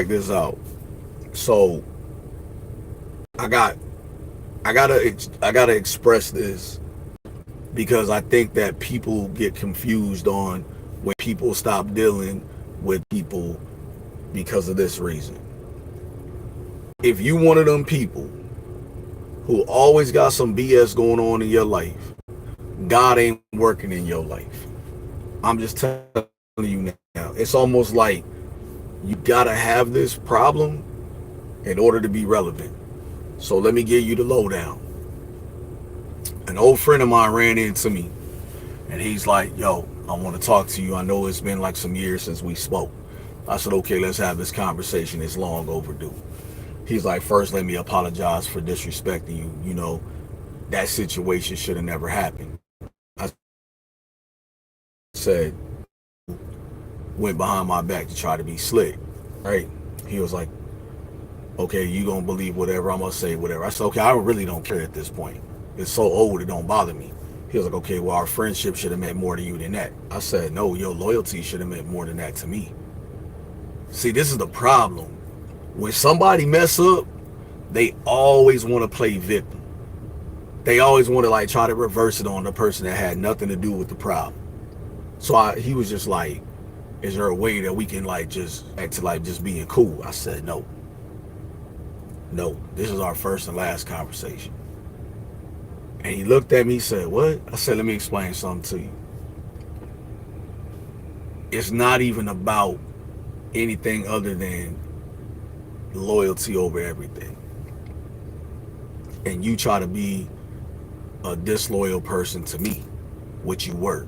this out. So I got I gotta express this because I think that people get confused on when people stop dealing with people because of this reason. If you one of them people who always got some BS going on in your life, God ain't working in your life. I'm just telling you now. It's almost like you gotta have this problem in order to be relevant. So let me give you the lowdown. An old friend of mine ran into me and he's like, yo, I want to talk to you. I know it's been like some years since we spoke. I said, okay, let's have this conversation. It's long overdue. He's like, first, let me apologize for disrespecting you. You know, that situation should have never happened. I said, went behind my back to try to be slick, right? He was like, okay, you gonna believe whatever I'm gonna say, whatever. I said, okay, I really don't care at this point. It's so old, it don't bother me. He was like, okay, well, our friendship should have meant more to you than that. I said, no, your loyalty should have meant more than that to me. See, this is the problem. When somebody mess up, they always want to play victim. They always want to like try to reverse it on the person that had nothing to do with the problem. So he was just like, is there a way that we can like just act to like just being cool? I said, no. No, this is our first and last conversation. And he looked at me, he said, what? I said, let me explain something to you. It's not even about anything other than loyalty over everything. And you try to be a disloyal person to me, which you were.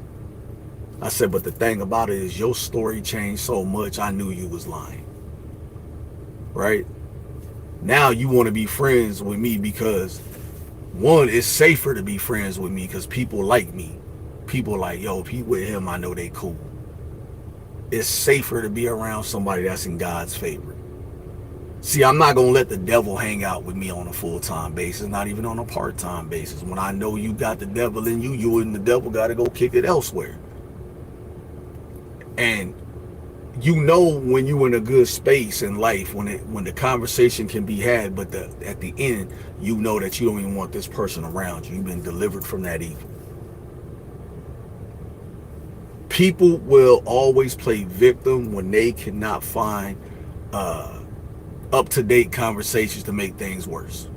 I said, but the thing about it is your story changed so much, I knew you was lying. Right? Now you want to be friends with me because, one, it's safer to be friends with me because people like me. People like, yo, if he with him, I know they cool. It's safer to be around somebody that's in God's favor. See, I'm not going to let the devil hang out with me on a full-time basis, not even on a part-time basis. When I know you got the devil in you, you and the devil got to go kick it elsewhere. And you know when you're in a good space in life, when the conversation can be had, but at the end, you know that you don't even want this person around you. You've been delivered from that evil. People will always play victim when they cannot find up-to-date conversations to make things worse.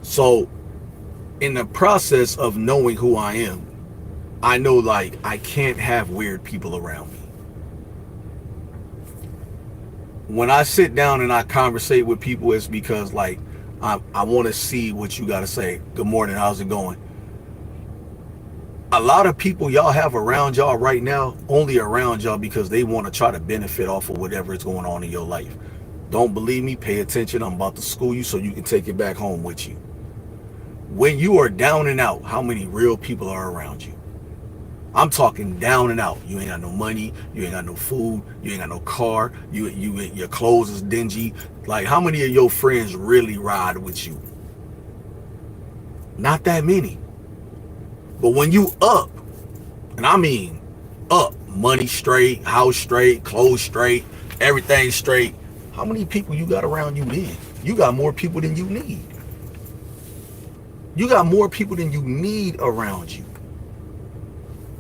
So in the process of knowing who I am, I know like I can't have weird people around me. When I sit down and I conversate with people, it's because like I want to see what you got to say. Good morning, how's it going? A lot of people y'all have around y'all right now only around y'all because they want to try to benefit off of whatever is going on in your life. Don't believe me? Pay attention. I'm about to school you so you can take it back home with you. When you are down and out, how many real people are around you? I'm talking down and out. You ain't got no money. You ain't got no food. You ain't got no car. Your clothes is dingy. Like, how many of your friends really ride with you? Not that many. But when you up, and I mean up, money straight, house straight, clothes straight, everything straight, how many people you got around you then? You got more people than you need. You got more people than you need around you.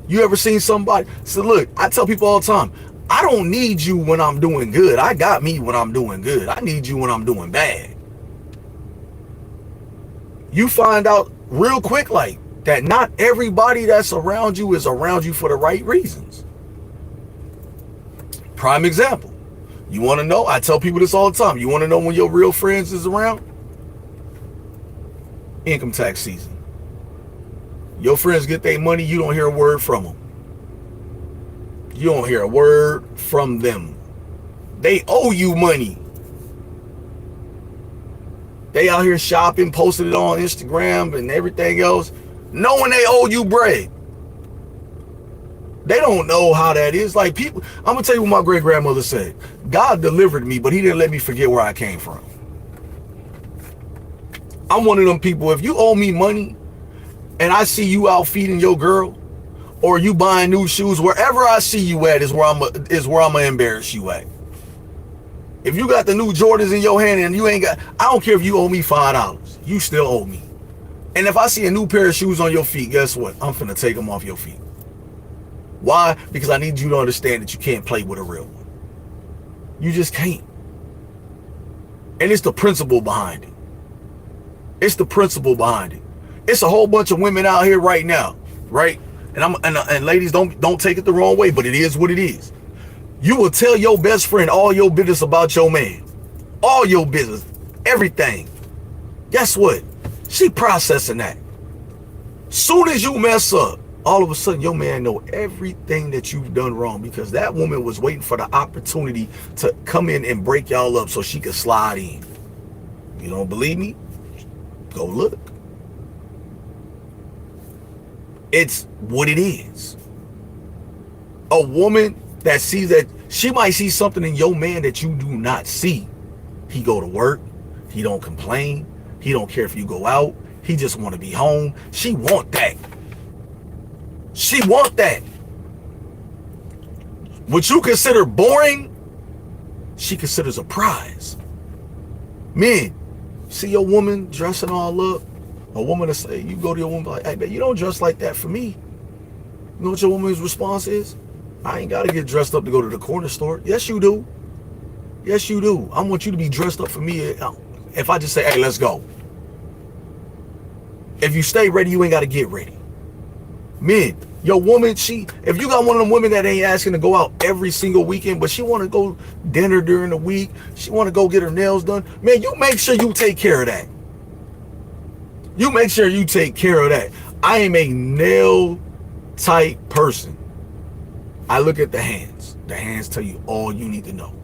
You ever seen somebody? So look, I tell people all the time, I don't need you when I'm doing good. I got me when I'm doing good. I need you when I'm doing bad. You find out real quick like that not everybody that's around you is around you for the right reasons. Prime example. You want to know? I tell people this all the time. You want to know when your real friends is around? Income tax season. Your friends get their money, you don't hear a word from them. You don't hear a word from them. They owe you money. They out here shopping, posted it on Instagram and everything else, knowing they owe you bread. They don't know how that is. Like people, I'm going to tell you what my great grandmother said. God delivered me, but he didn't let me forget where I came from. I'm one of them people, if you owe me money and I see you out feeding your girl or you buying new shoes, wherever I see you at is where I'm gonna embarrass you at. If you got the new Jordans in your hand and you ain't got, I don't care if you owe me $5. You still owe me. And if I see a new pair of shoes on your feet, guess what? I'm finna take them off your feet. Why? Because I need you to understand that you can't play with a real one. You just can't. And it's the principle behind it. It's the principle behind it. It's a whole bunch of women out here right now, right? And ladies, don't take it the wrong way, but it is what it is. You will tell your best friend all your business about your man. All your business. Everything. Guess what? She processing that. Soon as you mess up, all of a sudden your man know everything that you've done wrong, because that woman was waiting for the opportunity to come in and break y'all up so she could slide in. You don't believe me? Go look. It's what it is. A woman that sees that, she might see something in your man that you do not see. He go to work. He don't complain. He don't care if you go out. He just want to be home. She want that. She want that. What you consider boring, she considers a prize. Men, see your woman dressing all up. A woman to say, you go to your woman like, hey, man, you don't dress like that for me. You know what your woman's response is? I ain't got to get dressed up to go to the corner store. Yes, you do. Yes, you do. I want you to be dressed up for me. If I just say, hey, let's go. If you stay ready, you ain't got to get ready. Men, your woman, if you got one of them women that ain't asking to go out every single weekend, but she want to go dinner during the week, she want to go get her nails done, man, you make sure you take care of that. You make sure you take care of that. I am a nail type person. I look at the hands. The hands tell you all you need to know.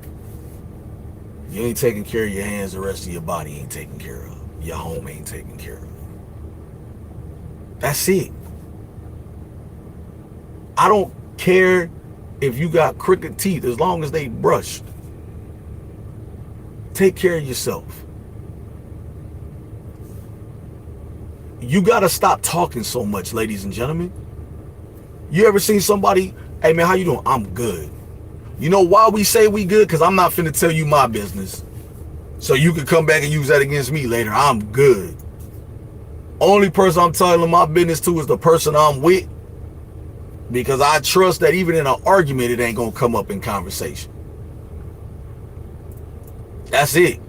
You ain't taking care of your hands, the rest of your body ain't taken care of. Your home ain't taken care of. That's it. I don't care if you got crooked teeth as long as they brushed. Take care of yourself. You got to stop talking so much, ladies and gentlemen. You ever seen somebody, hey man, how you doing? I'm good. You know why we say we good? Because I'm not finna tell you my business. So you can come back and use that against me later. I'm good. Only person I'm telling my business to is the person I'm with. Because I trust that even in an argument, it ain't going to come up in conversation. That's it.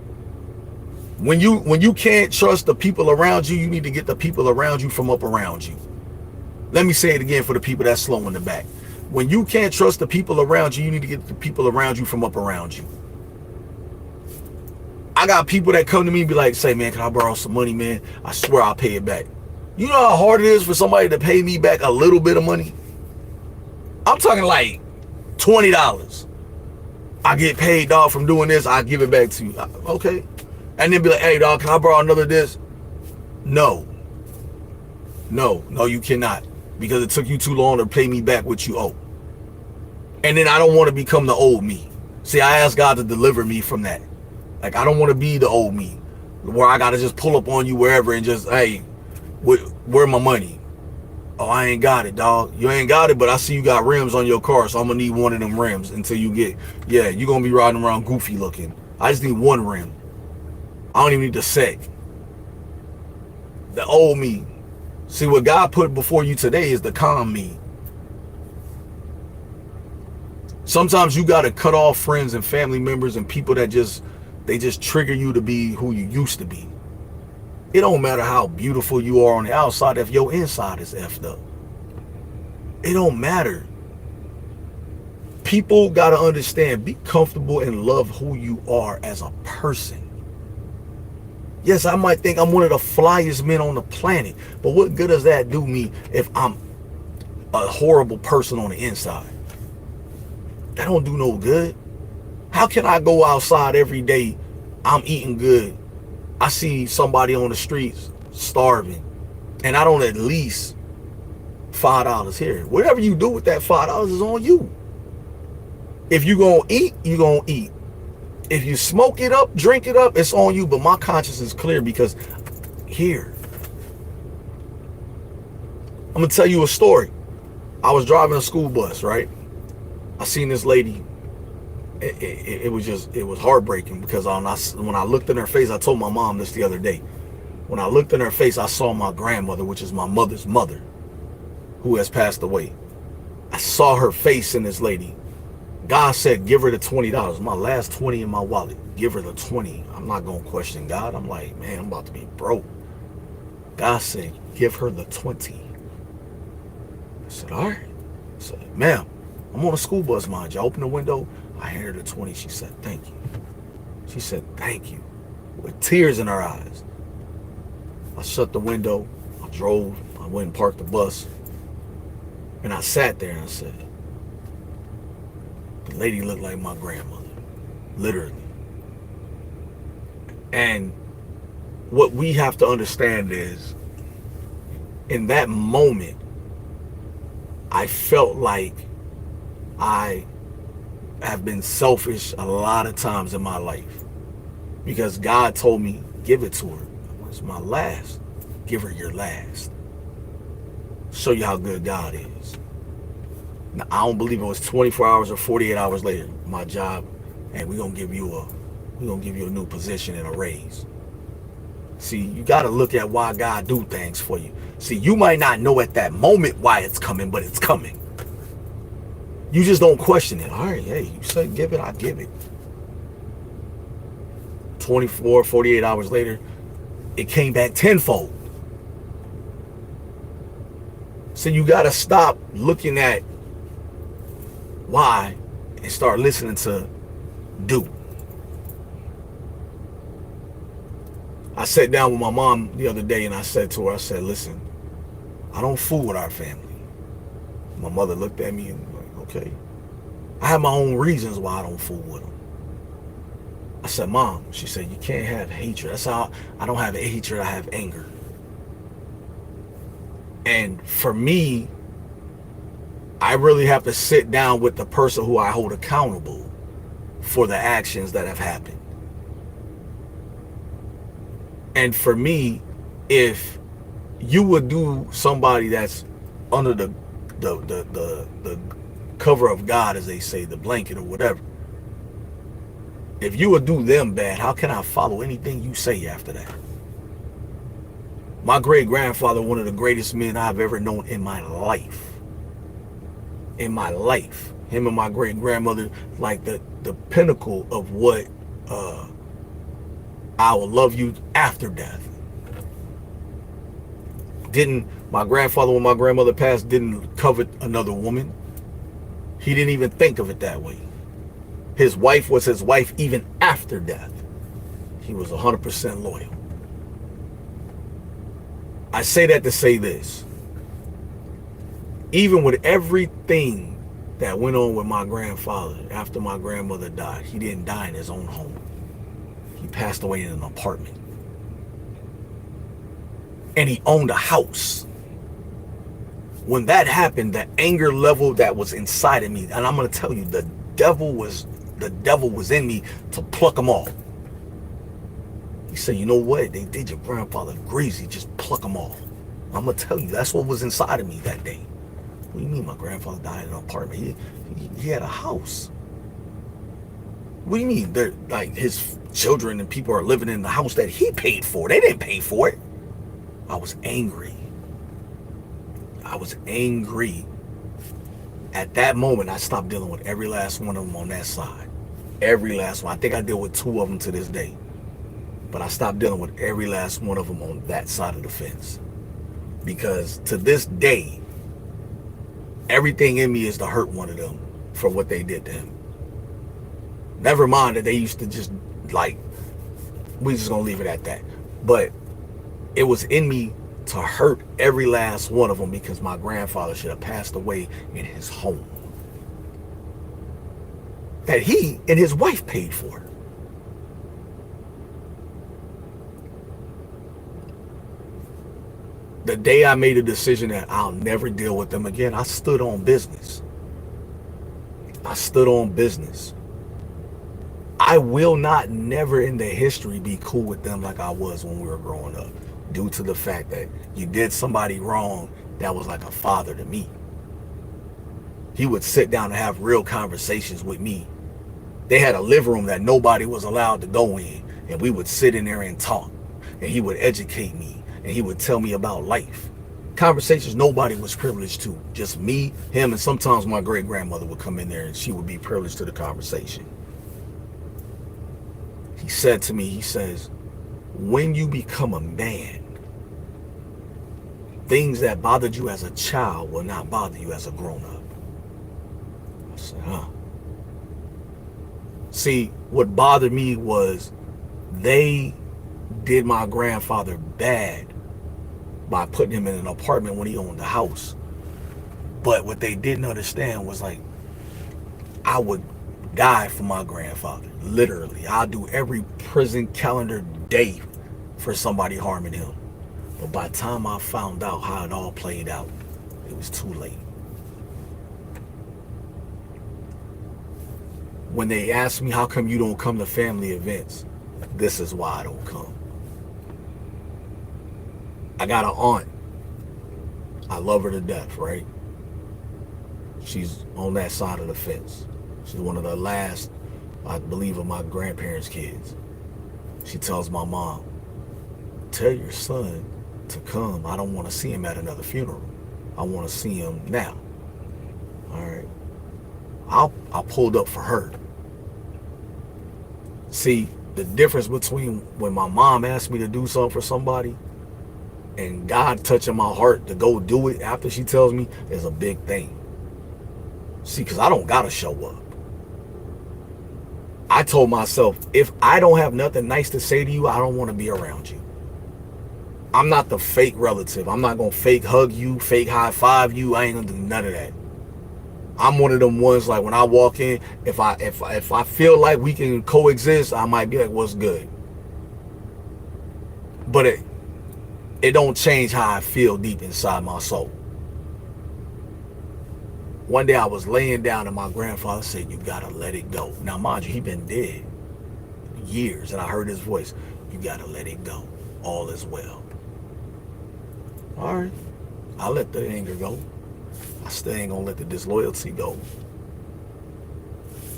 When you can't trust the people around you, you need to get the people around you from up around you. Let me say it again for the people that's slow in the back. When you can't trust the people around you, you need to get the people around you from up around you. I got people that come to me and be like, say, man, can I borrow some money, man? I swear I'll pay it back. You know how hard it is for somebody to pay me back a little bit of money? I'm talking like $20. I get paid, dog, from doing this. I give it back to you. Okay. And then be like, hey, dog, can I borrow another this? No, you cannot. Because it took you too long to pay me back what you owe. And then I don't want to become the old me. See, I asked God to deliver me from that. Like, I don't want to be the old me where I got to just pull up on you wherever and just, hey, where my money? Oh, I ain't got it, dog. You ain't got it, but I see you got rims on your car, so I'm going to need one of them rims until you get, yeah, you're going to be riding around goofy looking. I just need one rim. I don't even need the set. The old me. See, what God put before you today is the calm me. Sometimes you got to cut off friends and family members and people that they just trigger you to be who you used to be. It don't matter how beautiful you are on the outside if your inside is effed up. It don't matter. People got to understand, be comfortable and love who you are as a person. Yes, I might think I'm one of the flyest men on the planet, but what good does that do me if I'm a horrible person on the inside? That don't do no good. How can I go outside every day, I'm eating good, I see somebody on the streets starving, and I don't at least $5 here? Whatever you do with that $5 is on you. If you gonna eat, you gonna eat. If you smoke it up, drink it up, it's on you. But my conscience is clear because here, I'm gonna tell you a story. I was driving a school bus, right? I seen this lady it was just, it was heartbreaking because when I looked in her face, I told my mom this the other day. When I looked in her face, I saw my grandmother, which is my mother's mother, who has passed away. I saw her face in this lady. God said, give her the $20. My last 20 in my wallet. Give her the 20. I'm not going to question God. I'm like, man, I'm about to be broke. God said, give her the 20. I said, all right. I said, ma'am, I'm on a school bus, mind you. I opened the window. I handed her the 20. She said, thank you. She said, thank you. With tears in her eyes. I shut the window. I drove. I went and parked the bus. And I sat there and I said, the lady looked like my grandmother. Literally. And what we have to understand is, in that moment, I felt like I have been selfish a lot of times in my life. Because God told me, give it to her. It's my last. Give her your last. Show you how good God is. Now, I don't believe it was 24 hours or 48 hours later, my job, and we're gonna give you a new position and a raise. See, you gotta look at why God do things for you. See, you might not know at that moment why it's coming, but it's coming. You just don't question it. All right, hey, you said give it, I give it. 24, 48 hours later, it came back tenfold. So you gotta stop looking at why and start listening to do. I sat down with my mom the other day and I said to her, I said, listen, I don't fool with our family. My mother looked at me and like, okay. I have my own reasons why I don't fool with them. I said, Mom, she said, you can't have hatred. That's how I don't have hatred, I have anger. And for me, I really have to sit down with the person who I hold accountable for the actions that have happened. And for me, if you would do somebody that's under the cover of God, as they say, the blanket or whatever, if you would do them bad, how can I follow anything you say after that? My great-grandfather, one of the greatest men I've ever known in my life. In my life. Him and my great-grandmother, like the pinnacle of what I will love you after death. My grandfather, when my grandmother passed, didn't covet another woman. He didn't even think of it that way. His wife was his wife even after death. He was 100% loyal. I say that to say this. Even with everything that went on with my grandfather after my grandmother died, he didn't die in his own home. He passed away in an apartment. And he owned a house. When that happened, the anger level that was inside of me, and I'm going to tell you, the devil was in me to pluck them off. He said, you know what? They did your grandfather greasy. Just pluck them off. I'm going to tell you, that's what was inside of me that day. What do you mean my grandfather died in an apartment? He had a house. What do you mean? They're like his children and people are living in the house that he paid for. They didn't pay for it. I was angry. I was angry. At that moment, I stopped dealing with every last one of them on that side. Every last one. I think I deal with 2 of them to this day. But I stopped dealing with every last one of them on that side of the fence. Because to this day, everything in me is to hurt one of them for what they did to him. Never mind that they used to just like, we just gonna leave it at that. But it was in me to hurt every last one of them because my grandfather should have passed away in his home that he and his wife paid for. The day I made a decision that I'll never deal with them again, I stood on business. I stood on business. I will not never in the history be cool with them like I was when we were growing up, due to the fact that you did somebody wrong that was like a father to me. He would sit down and have real conversations with me They had a living room that nobody was allowed to go in, and we would sit in there and talk, and he would educate me, and he would tell me about life. Conversations nobody was privileged to, just me, him, and sometimes my great grandmother would come in there and she would be privileged to the conversation. He said to me, he says, when you become a man, things that bothered you as a child will not bother you as a grown-up. I said, huh. See, what bothered me was they did my grandfather bad by putting him in an apartment when he owned the house. But what they didn't understand was, like, I would die for my grandfather. Literally. I'll do every prison calendar day for somebody harming him. But by the time I found out how it all played out, it was too late. When they asked me, how come you don't come to family events? This is why I don't come. I got an aunt. I love her to death, right? She's on that side of the fence. She's one of the last, I believe, of my grandparents' kids. She tells my mom, tell your son to come. I don't want to see him at another funeral. I want to see him now. All right. I pulled up for her. See, the difference between when my mom asked me to do something for somebody and God touching my heart to go do it after she tells me is a big thing. See, because I don't got to show up. I told myself, if I don't have nothing nice to say to you, I don't want to be around you. I'm not the fake relative. I'm not going to fake hug you, fake high five you. I ain't going to do none of that. I'm one of them ones, like, when I walk in, if I feel like we can coexist, I might be like, what's good? But it don't change how I feel deep inside my soul. One day I was laying down and my grandfather said, you gotta let it go. Now, mind you, he been dead years, and I heard his voice. You gotta let it go. All is well. All right. I'll let the anger go. I still ain't gonna let the disloyalty go.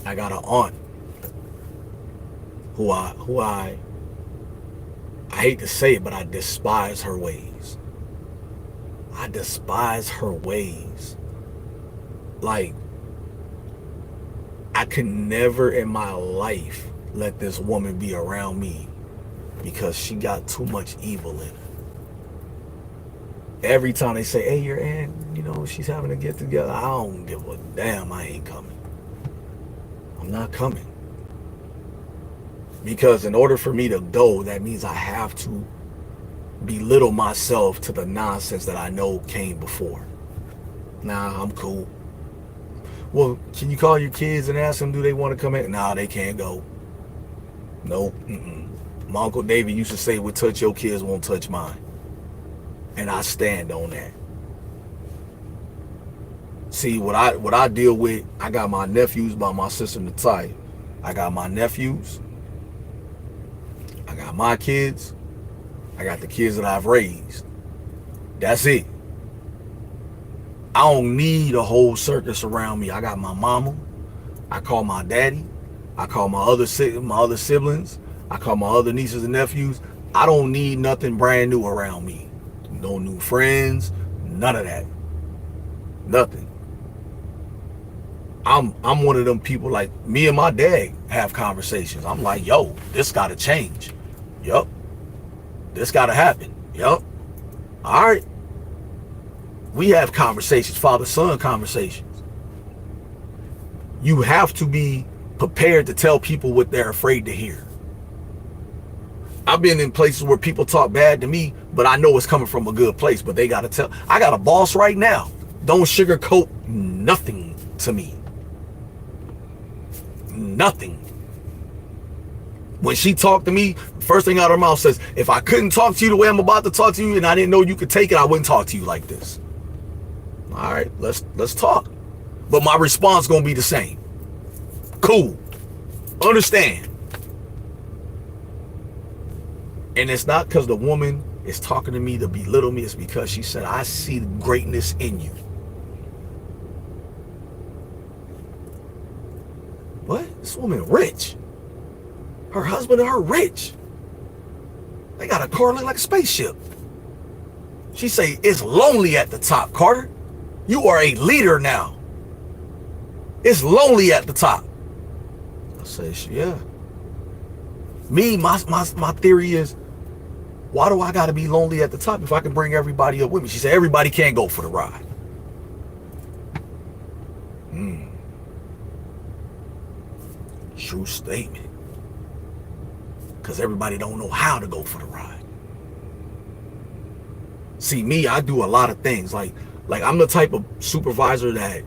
I got an aunt who I hate to say it, but I despise her ways. I despise her ways. Like, I could never in my life let this woman be around me because she got too much evil in her. Every time they say, hey, your aunt, you know, she's having a get together, I don't give a damn. I ain't coming. I'm not coming. Because in order for me to go, that means I have to belittle myself to the nonsense that I know came before. Nah, I'm cool. Well, can you call your kids and ask them, do they want to come in? Nah, they can't go. Nope. My Uncle David used to say, what touch your kids won't touch mine. And I stand on that. See, what I deal with, I got my nephews by my sister Natai. I got my nephews. I got my kids. I got the kids that I've raised. That's it. I don't need a whole circus around me. I got my mama. I call my daddy. I call my other siblings. I call my other nieces and nephews. I don't need nothing brand new around me. No new friends, none of that. Nothing. I'm one of them people, like, me and my dad have conversations. I'm like, yo, this gotta change. Yup. This gotta happen. Yup. All right. We have conversations, father-son conversations. You have to be prepared to tell people what they're afraid to hear. I've been in places where people talk bad to me, but I know it's coming from a good place, but they got to tell. I got a boss right now. Don't sugarcoat nothing to me. Nothing. When she talked to me, first thing out of her mouth says, if I couldn't talk to you the way I'm about to talk to you and I didn't know you could take it, I wouldn't talk to you like this. All right, let's talk. But my response going to be the same. Cool. Understand. And it's not because the woman is talking to me to belittle me. It's because she said, I see greatness in you. What? This woman rich. Her husband and her rich. They got a car look like a spaceship. She say, it's lonely at the top, Carter. You are a leader now. It's lonely at the top. I say, yeah. Me, my theory is, why do I got to be lonely at the top if I can bring everybody up with me? She said, everybody can't go for the ride. True statement. Because everybody don't know how to go for the ride. See, me, I do a lot of things. Like I'm the type of supervisor that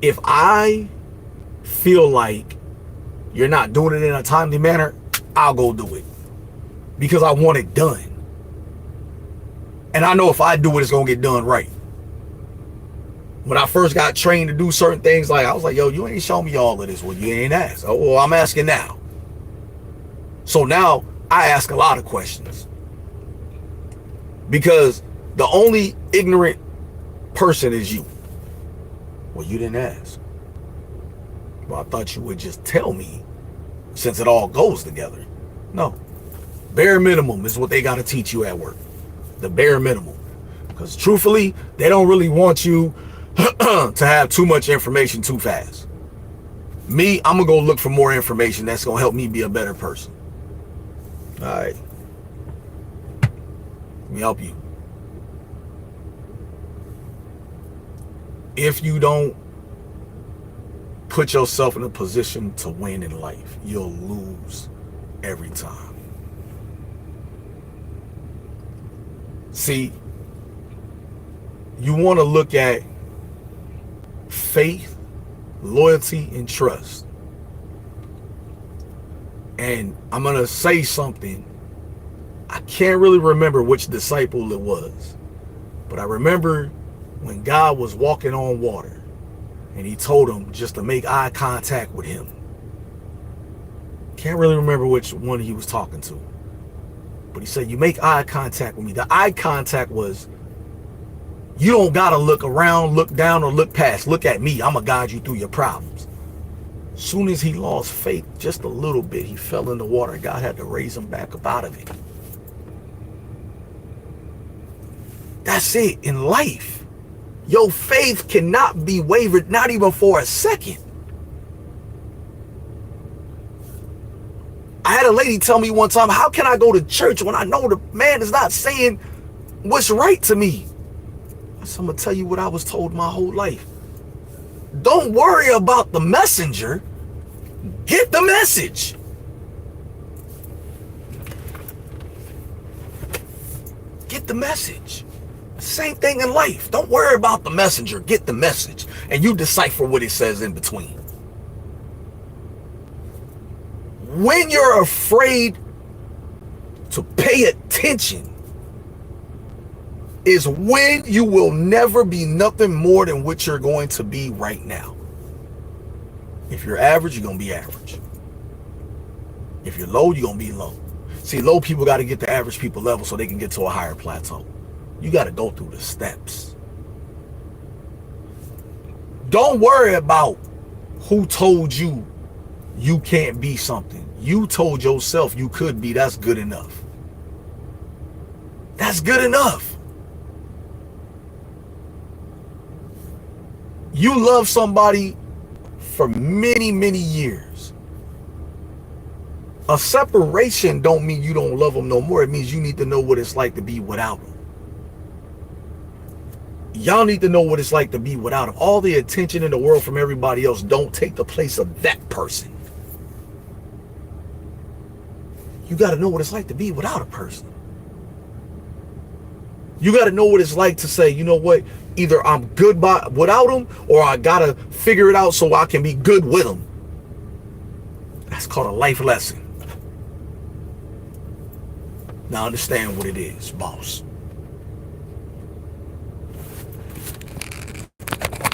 if I feel like you're not doing it in a timely manner, I'll go do it. Because I want it done. And I know if I do it, it's going to get done right. When I first got trained to do certain things, like I was like, yo, you ain't show me all of this. Well, you ain't asked. Oh, well, I'm asking now. So now I ask a lot of questions. Because the only ignorant person is you. Well, you didn't ask. Well, I thought you would just tell me since it all goes together. No. Bare minimum is what they got to teach you at work. The bare minimum. Because truthfully, they don't really want you to have too much information too fast. Me, I'm going to go look for more information that's going to help me be a better person. All right. Let me help you. If you don't put yourself in a position to win in life, you'll lose every time. See, you want to look at faith, loyalty, and trust. And I'm going to say something. I can't really remember which disciple it was, but I remember when God was walking on water and he told him just to make eye contact with him. Can't really remember which one he was talking to, but he said, you make eye contact with me. The eye contact was, you don't got to look around, look down, or look past. Look at me. I'm going to guide you through your problems. Soon as he lost faith just a little bit, he fell in the water. God had to raise him back up out of it. That's it in life. Your faith cannot be wavered, not even for a second. I had a lady tell me one time, how can I go to church when I know the man is not saying what's right to me? I said, I'm going to tell you what I was told my whole life. Don't worry about the messenger. Get the message. Get the message. Same thing in life. Don't worry about the messenger. Get the message. And you decipher what it says in between. When you're afraid to pay attention is when you will never be nothing more than what you're going to be right now. If you're average, you're going to be average. If you're low, you're going to be low. See, low people got to get to average people level so they can get to a higher plateau. You got to go through the steps. Don't worry about who told you you can't be something. You told yourself you could be. That's good enough. That's good enough. You love somebody for many, many years. A separation don't mean you don't love them no more. It means you need to know what it's like to be without them. Y'all need to know what it's like to be without them. All the attention in the world from everybody else don't take the place of that person. You got to know what it's like to be without a person. You got to know what it's like to say, you know what? Either I'm good without them, or I got to figure it out so I can be good with them. That's called a life lesson. Now understand what it is, boss.